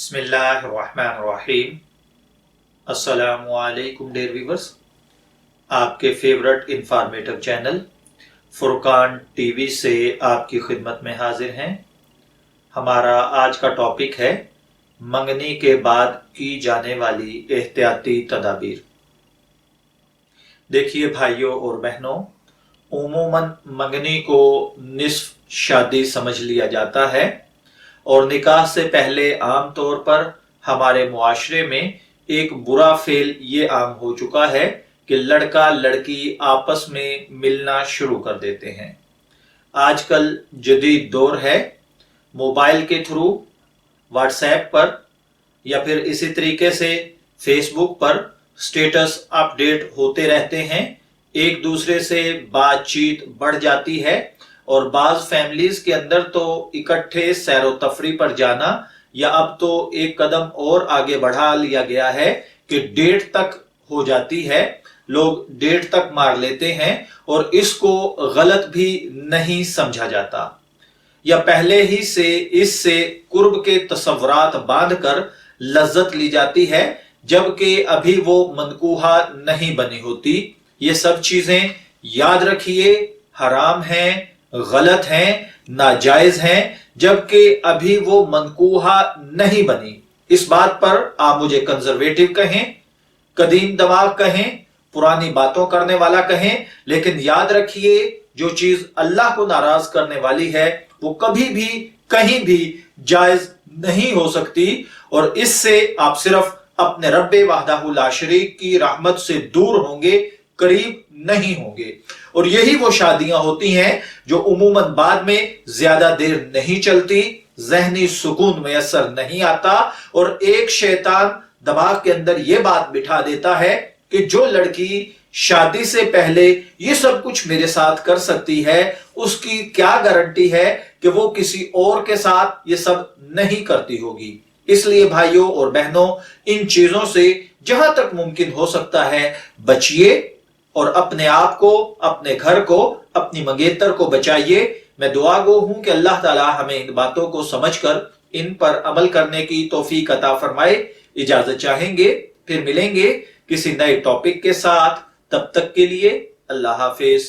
बिस्मिल्लाहिर्रहमानिर्रहीम। अस्सलामुअलैकुम dear viewers, आपके favourite informative channel Furqan TV से आपकी खिदमत में हाजिर हैं। हमारा आज का टॉपिक है मंगनी के बाद की जाने वाली एहतियाती तदाबीर। देखिए भाइयों और बहनों, उमूमन मंगनी को निस्फ शादी समझ लिया जाता है और निकाह से पहले आम तौर पर हमारे मुआशरे में एक बुरा फेल ये आम हो चुका है कि लड़का लड़की आपस में मिलना शुरू कर देते हैं। आजकल जदीद दौर है, मोबाइल के थ्रू व्हाट्सएप पर या फिर इसी तरीके से फेसबुक पर स्टेटस अपडेट होते रहते हैं, एक दूसरे से बातचीत बढ़ जाती है और बाज फैमिलीज के अंदर तो इकट्ठे सैरो तफरी पर जाना या अब तो एक कदम और आगे बढ़ा लिया गया है कि डेट तक हो जाती है, लोग डेट तक मार लेते हैं और इसको गलत भी नहीं समझा जाता या पहले ही से इससे कुर्ब के तसव्वुरात बांधकर लज्जत ली जाती है, जबकि अभी वो मनकूहा नहीं बनी होती। ये सब चीजें याद रखिए, हराम हैं, गलत हैं, नाजायज हैं, जबकि अभी वो मनकूहा नहीं बनी। इस बात पर आप मुझे कंजर्वेटिव कहें, कदीम दमाग कहें, पुरानी बातों करने वाला कहें, लेकिन याद रखिए जो चीज अल्लाह को नाराज करने वाली है वो कभी भी कहीं भी जायज नहीं हो सकती और इससे आप सिर्फ अपने रब्बे वहदहू ला शरीक की रहमत से दूर होंगे, करीब नहीं होंगे। और यही वो शादियां होती हैं जो उमूमन बाद में ज्यादा देर नहीं चलती, जहनी सुकून मैसर नहीं आता और एक शैतान दिमाग के अंदर यह बात बिठा देता है कि जो लड़की शादी से पहले ये सब कुछ मेरे साथ कर सकती है, उसकी क्या गारंटी है कि वो किसी और के साथ ये सब नहीं करती होगी। इसलिए भाइयों और बहनों, इन चीजों से जहां तक मुमकिन हो सकता है बचिए और अपने आप को, अपने घर को, अपनी मंगेतर को बचाइए। मैं दुआ गो हूं कि अल्लाह ताला हमें इन बातों को समझकर इन पर अमल करने की तौफीक अता फरमाए। इजाजत चाहेंगे, फिर मिलेंगे किसी नए टॉपिक के साथ। तब तक के लिए अल्लाह हाफिज।